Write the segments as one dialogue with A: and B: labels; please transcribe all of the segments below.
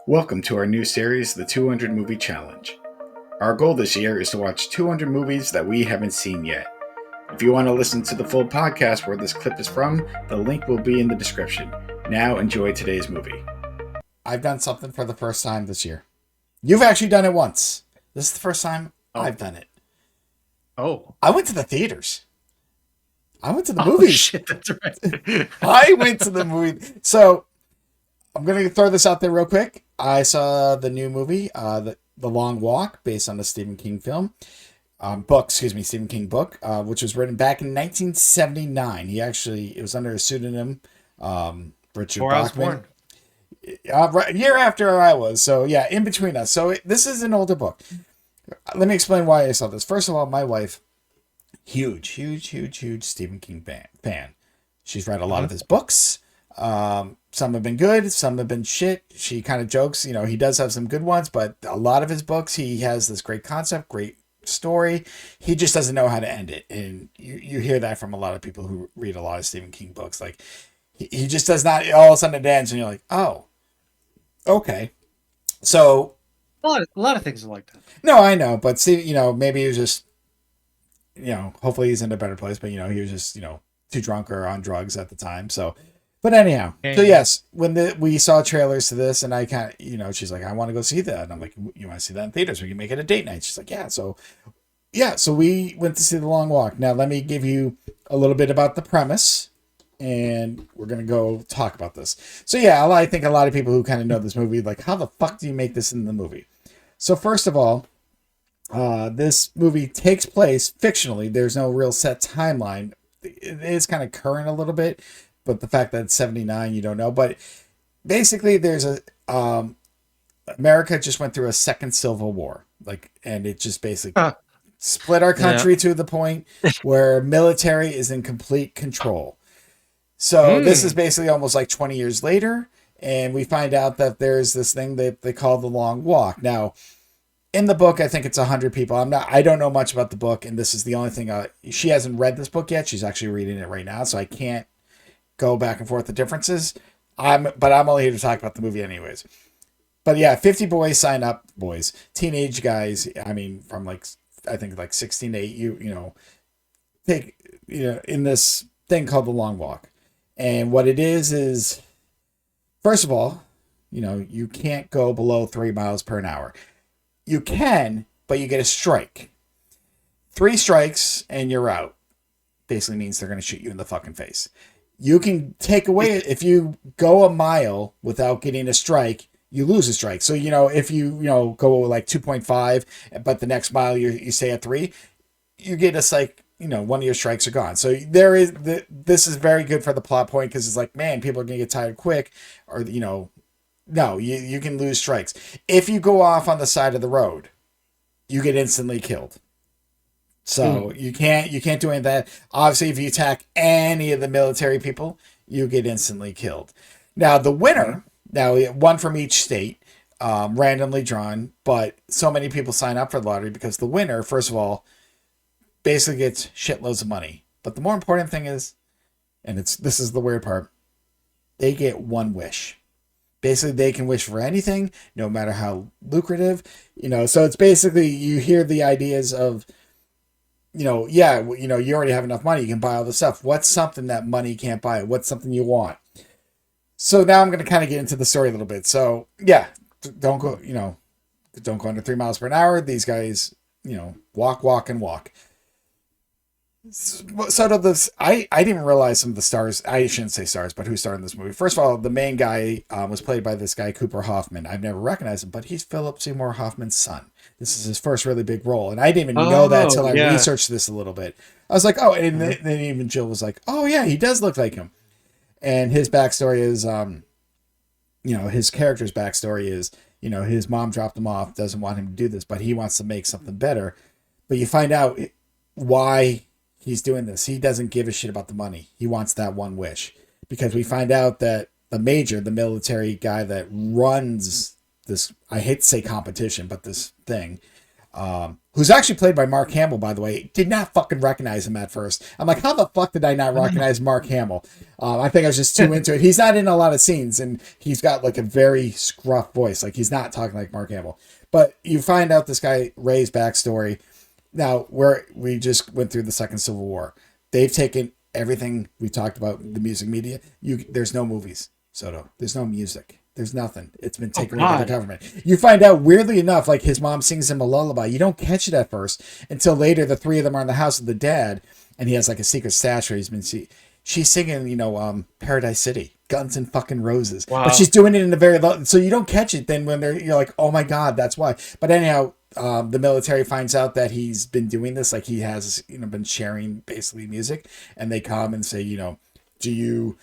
A: Welcome to our new series, The 200 Movie Challenge. Our goal this year is to watch 200 movies that we haven't seen yet. If you want to listen to the full podcast where this clip is from, the link will be in the description. Now enjoy today's movie.
B: I've done something for the first time this year. You've actually done it once. This is the first time I've done it.
C: Oh.
B: I went to the theaters. I went to the movies.
C: Shit, that's right.
B: I went to the movie. So I'm going to throw this out there real quick. I saw the new movie, the Long Walk, based on the Stephen King film. Stephen King book, which was written back in 1979. It was under a pseudonym, Richard
C: Before I was
B: Bachman.
C: born.
B: Right, year after I was. So yeah, in between us. So this is an older book. Let me explain why I saw this. First of all, my wife, huge Stephen King fan. She's read a lot of his books. Some have been good, some have been shit. She kind of jokes, he does have some good ones, but a lot of his books, he has this great concept, great story. He just doesn't know how to end it. And you hear that from a lot of people who read a lot of Stephen King books. Like, he just does not, all of a sudden it ends and you're like, oh, okay. So
C: A lot of things are like that.
B: no, I know, but see, maybe he was just, hopefully he's in a better place, but he was just, too drunk or on drugs at the time. So, but anyhow, so yes, when we saw trailers to this, and I kind of, she's like, I want to go see that, and I'm like, you want to see that in theaters? We can make it a date night. She's like, yeah. So we went to see The Long Walk. Now, let me give you a little bit about the premise, and we're gonna go talk about this. So yeah, I think a lot of people who kind of know this movie, like, how the fuck do you make this in the movie? So first of all, this movie takes place fictionally. There's no real set timeline. It is kind of current a little bit, but the fact that it's 79, you don't know. But basically, there's America just went through a second civil war, and it just basically split our country to the point where military is in complete control. So this is basically almost like 20 years later, and we find out that there's this thing that they call the Long Walk. Now, in the book, I think it's 100 people. I don't know much about the book, and this is the only thing. She hasn't read this book yet. She's actually reading it right now, so I can't go back and forth the differences. But I'm only here to talk about the movie anyways. But yeah, 50 boys sign up, teenage guys. I mean, from I think 16 to 8, take, in this thing called the Long Walk. And what it is, first of all, you can't go below 3 miles per hour. You can, but you get a strike. 3 strikes and you're out. Basically means they're going to shoot you in the fucking face. You can take away it if you go a mile without getting a strike, you lose a strike. So, if you, go like 2.5, but the next mile you stay at 3, you get one of your strikes are gone. So this is very good for the plot point, because it's like, man, people are going to get tired quick, or, no, you can lose strikes. If you go off on the side of the road, you get instantly killed. So you can't do any of that. Obviously, if you attack any of the military people, you get instantly killed. Now, the winner, one from each state, randomly drawn, but so many people sign up for the lottery because the winner, first of all, basically gets shitloads of money. But the more important thing is, and this is the weird part, they get one wish. Basically, they can wish for anything, no matter how lucrative, So it's basically, you hear the ideas of, you already have enough money, you can buy all this stuff. What's something that money can't buy? What's something you want? So now I'm going to kind of get into the story a little bit. So yeah, don't go under 3 miles per hour. These guys, walk and walk. So I didn't realize some of the stars. I shouldn't say stars, but who starred in this movie? First of all, the main guy was played by this guy Cooper Hoffman. I've never recognized him, but he's Philip Seymour Hoffman's son. This is his first really big role, and I didn't even know that until I researched this a little bit. I was like, oh, and then even Jill was like, oh yeah, he does look like him. And his backstory is, his character's backstory is, his mom dropped him off, doesn't want him to do this, but he wants to make something better. But you find out why he's doing this. He doesn't give a shit about the money. He wants that one wish, because we find out that the military guy that runs this, I hate to say competition, but this thing, who's actually played by Mark Hamill, by the way. Did not fucking recognize him at first. I'm like, how the fuck did I not recognize Mark Hamill? I think I was just too into it. He's not in a lot of scenes, and he's got like a very scruff voice. Like, he's not talking like Mark Hamill. But you find out this guy, Ray's backstory. Now, we just went through the Second Civil War. They've taken everything we talked about, the music media. There's no movies, Soto. There's no music. There's nothing. It's been taken away by the government. You find out, weirdly enough, like his mom sings him a lullaby. You don't catch it at first until later. The three of them are in the house of the dad, and he has like a secret stash where she's singing, Paradise City, Guns and fucking Roses. Wow. But she's doing it in a very low, so you don't catch it. Then when you're like, oh my God, that's why. But anyhow, the military finds out that he's been doing this, like he has, been sharing basically music, and they come and say, do you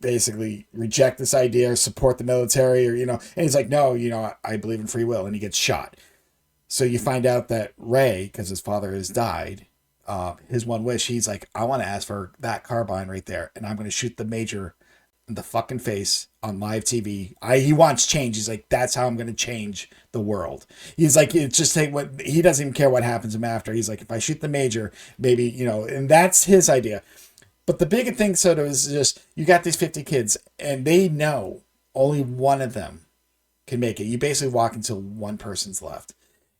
B: basically reject this idea or support the military, or and he's like, no, I believe in free will, and he gets shot. So you find out that Ray, because his father has died, his one wish, he's like, I want to ask for that carbine right there, and I'm going to shoot the major in the fucking face on live TV. He wants change. He's like, that's how I'm going to change the world. He's like, it's just he doesn't even care what happens to him after. He's like, if I shoot the major, maybe, and that's his idea. But the big thing, Soto, is just, you got these 50 kids, and they know only one of them can make it. You basically walk until one person's left.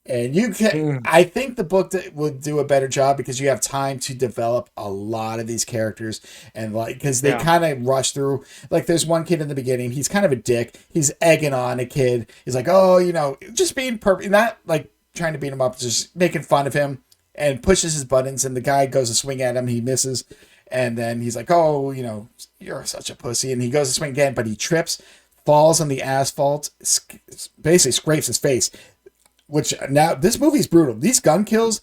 B: And I think the book would do a better job because you have time to develop a lot of these characters, and because they kind of rush through. Like, there's one kid in the beginning, he's kind of a dick. He's egging on a kid. He's like, oh, just being not like trying to beat him up, just making fun of him, and pushes his buttons, and the guy goes to swing at him. He misses. And then he's like, oh, you're such a pussy. And he goes to swing again, but he trips, falls on the asphalt, basically scrapes his face. Which, now, this movie's brutal. These gun kills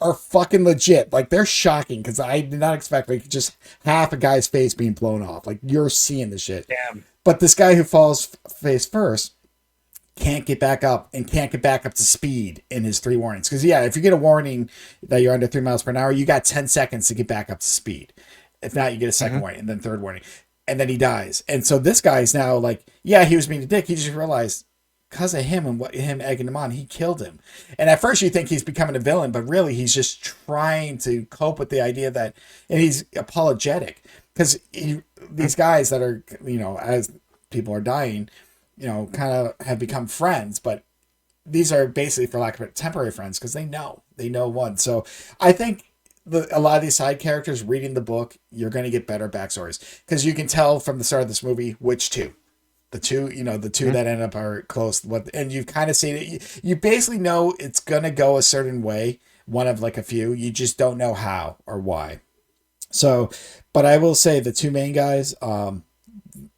B: are fucking legit. Like, they're shocking, because I did not expect, like, just half a guy's face being blown off. Like, you're seeing the shit.
C: Damn.
B: But this guy who falls face first can't get back up to speed in his 3 warnings. Because, if you get a warning that you're under 3 miles per hour, you got 10 seconds to get back up to speed. If not, you get a second warning, and then third warning. And then he dies. And so this guy's now like, he was being a dick. He just realized, because of him and him egging him on, he killed him. And at first you think he's becoming a villain, but really he's just trying to cope with the idea that, and he's apologetic. Because these guys that are, as people are dying, kind of have become friends, but these are basically, for lack of it, temporary friends, because they know one. So I think a lot of these side characters, reading the book, you're going to get better backstories, because you can tell from the start of this movie which two. The two that end up are close. And you've kind of seen it. You basically know it's going to go a certain way, one of like a few. You just don't know how or why. So, but I will say the two main guys,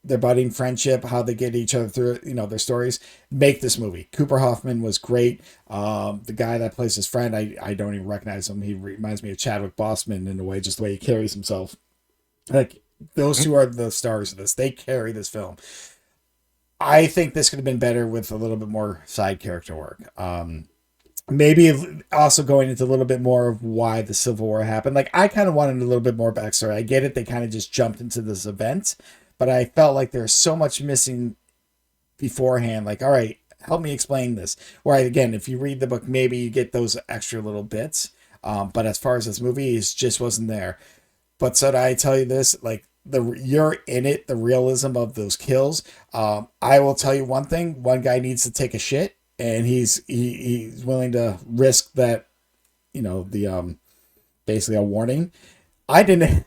B: their budding friendship, how they get each other through, their stories, make this movie. Cooper Hoffman was great. The guy that plays his friend, I don't even recognize him. He reminds me of Chadwick Boseman in a way, just the way he carries himself. Like, those two are the stars of this. They carry this film. I think this could have been better with a little bit more side character work. Maybe also going into a little bit more of why the Civil War happened. Like, I kind of wanted a little bit more backstory. I get it. They kind of just jumped into this event, but I felt like there's so much missing beforehand. Like, all right, help me explain this. Or again, if you read the book, maybe you get those extra little bits. But as far as this movie, it just wasn't there. But so I tell you this, like, you're in it, the realism of those kills. I will tell you one thing: one guy needs to take a shit, and he's willing to risk that, the basically a warning. I didn't.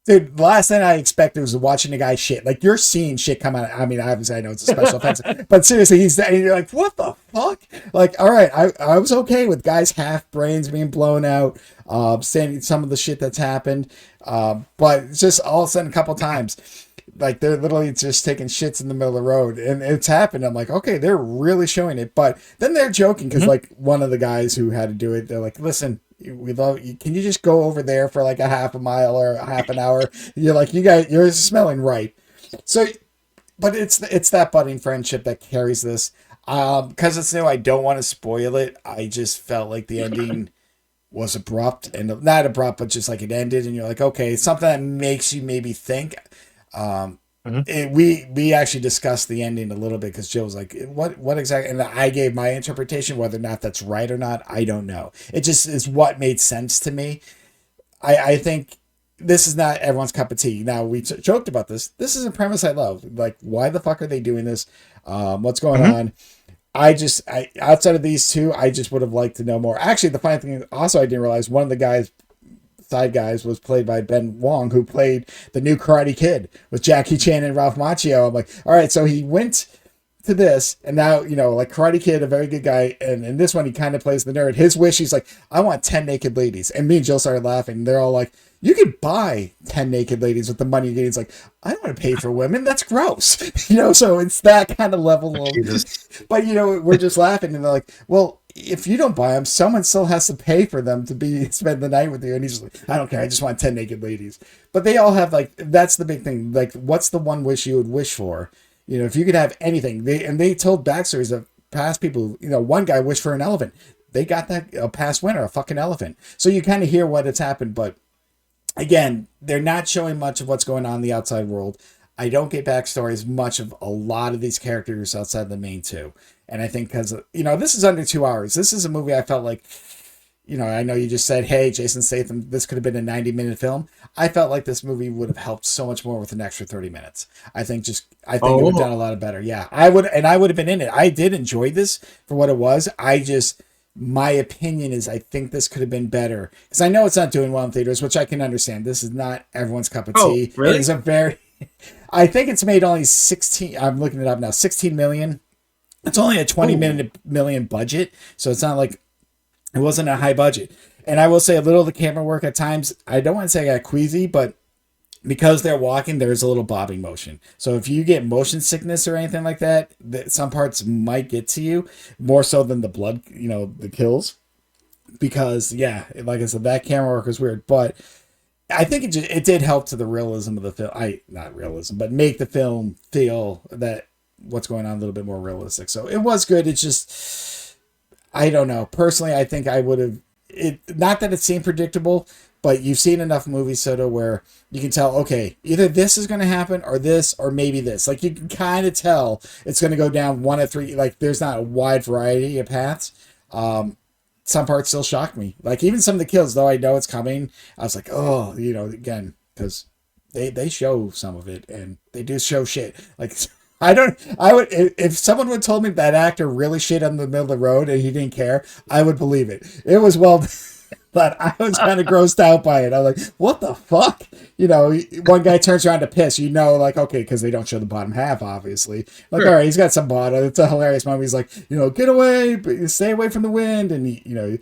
B: Dude, the last thing I expected was watching a guy shit. Like, you're seeing shit come out. I mean, obviously I know it's a special effects, but seriously, and you're like, what the fuck? Like, all right, I was okay with guys' half brains being blown out, saying some of the shit that's happened, but it's just all of a sudden a couple times, like, they're literally just taking shits in the middle of the road, and it's happened. I'm like, okay, they're really showing it, but then they're joking because like one of the guys who had to do it, they're like, listen, we love you. Can you just go over there for like a half a mile or a half an hour? You're like, you're smelling right. So, but it's that budding friendship that carries this. Because it's new, I don't want to spoil it. I just felt like the ending was abrupt, and not abrupt, but just like it ended, and you're like, okay, it's something that makes you maybe think. we actually discussed the ending a little bit because Jill was like, what exactly? And I gave my interpretation. Whether or not that's right or not, I don't know. It just is what made sense to me. I think this is not everyone's cup of tea. Now, we joked about this. This is a premise I love. Like, why the fuck are they doing this? What's going on? Outside of these two, I just would have liked to know more. Actually, the funny thing also, I didn't realize one of the side guys was played by Ben Wong, who played the new Karate Kid with Jackie Chan and Ralph Macchio. I'm like, all right, so he went to this, and now, like Karate Kid, a very good guy, and in this one, he kind of plays the nerd. His wish, he's like, I want 10 naked ladies. And me and Jill started laughing. They're all like, you could buy 10 naked ladies with the money you get. He's like, I don't want to pay for women. That's gross. So it's that kind of level of, but we're just laughing, and they're like, well, if you don't buy them, someone still has to pay for them to spend the night with you. And he's like, I don't care. I just want 10 naked ladies. But they all have, like, that's the big thing. Like, what's the one wish you would wish for? If you could have anything. They told backstories of past people. One guy wished for an elephant. They got that a past winter, a fucking elephant. So you kind of hear what has happened. But again, they're not showing much of what's going on in the outside world. I don't get backstories much of a lot of these characters outside the main two. And I think because, this is under 2 hours. This is a movie I felt like, I know you just said, hey, Jason Statham, this could have been a 90-minute film. I felt like this movie would have helped so much more with an extra 30 minutes. I think it would have done a lot of better. Yeah, I would have been in it. I did enjoy this for what it was. My opinion is I think this could have been better. Because I know it's not doing well in theaters, which I can understand. This is not everyone's cup of tea.
C: Really?
B: It is I think it's made only 16, I'm looking it up now, 16 million. It's only a 20 million budget, so it's not like it wasn't a high budget. And I will say a little of the camera work at times, I don't want to say I got queasy, but because they're walking, there's a little bobbing motion. So if you get motion sickness or anything like that, some parts might get to you more so than the blood, the kills. Because, yeah, like I said, that camera work was weird, but I think it did help to the realism of the film. Not realism, but make the film feel that what's going on a little bit more realistic. So it was good. It's just, I don't know. Personally, I think I would have, not that it seemed predictable, but you've seen enough movies, Soto, where you can tell, okay, either this is going to happen or this, or maybe this. Like, you can kind of tell it's going to go down one of three. Like, there's not a wide variety of paths. Some parts still shock me. Like, even some of the kills, though I know it's coming, I was like, oh, again, because they show some of it, and they do show shit. Like, if someone would have told me that actor really shit on the middle of the road and he didn't care, I would believe it. It was well, but I was kind of grossed out by it. I was like, what the fuck? One guy turns around to piss, like, okay, because they don't show the bottom half, obviously. Like, sure. All right, he's got some bottom. It's a hilarious moment. He's like, get away, stay away from the wind. And,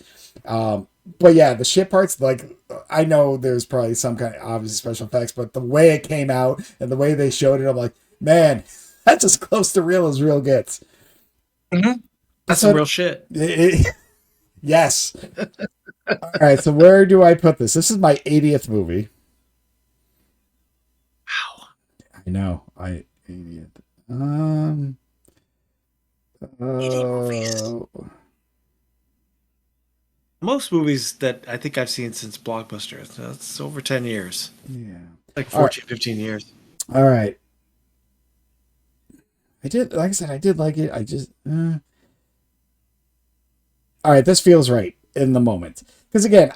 B: but yeah, the shit parts, like, I know there's probably some kind of obvious special effects, but the way it came out and the way they showed it, I'm like, man, that's as close to real as real gets.
C: Mm-hmm. That's some real shit.
B: Yes. All right, so where do I put this? This is my 80th movie.
C: Wow.
B: I know. 80th.
C: 80 movies. Most movies that I think I've seen since Blockbuster. That's over 10 years.
B: Yeah.
C: Like 14, 15 years.
B: All right. Like I said, I did like it. I just, all right, this feels right in the moment. Because again,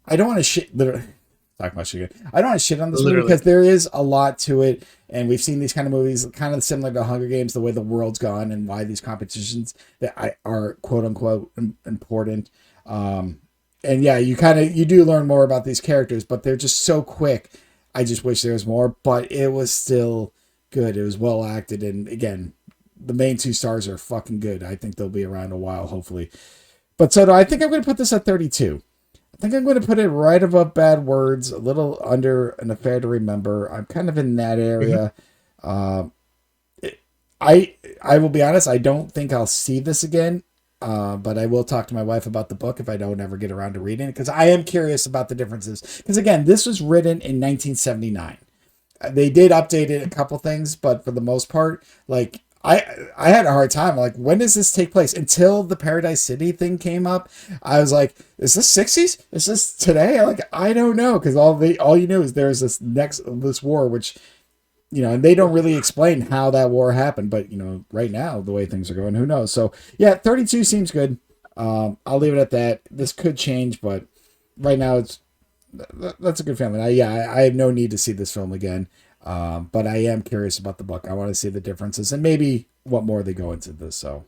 B: I don't want to shit, literally, talk about shit again. I don't want to shit on this movie because there is a lot to it. And we've seen these kind of movies, kind of similar to Hunger Games, the way the world's gone and why these competitions that are quote unquote important. And yeah, you do learn more about these characters, but they're just so quick. I just wish there was more, but it was still good. It was well acted. And again, the main two stars are fucking good. I think they'll be around a while, hopefully. But Soto, I think I'm going to put this at 32. I think I'm going to put it right above Bad Words, a little under An Affair to Remember. I'm kind of in that area. I will be honest, I don't think I'll see this again. But I will talk to my wife about the book if I don't ever get around to reading it, because I am curious about the differences. Because again, this was written in 1979. They did update it a couple things, but for the most part, like I had a hard time. Like, when does this take place? Until the Paradise City thing came up, I was like, is this 60s? Is this today? Like, I don't know, because all you knew is there's this war, which and they don't really explain how that war happened, but right now the way things are going, who knows? So yeah, 32 seems good. I'll leave it at that. This could change, but right now that's a good family. I have no need to see this film again, but I am curious about the book. I want to see the differences and maybe what more they go into this. So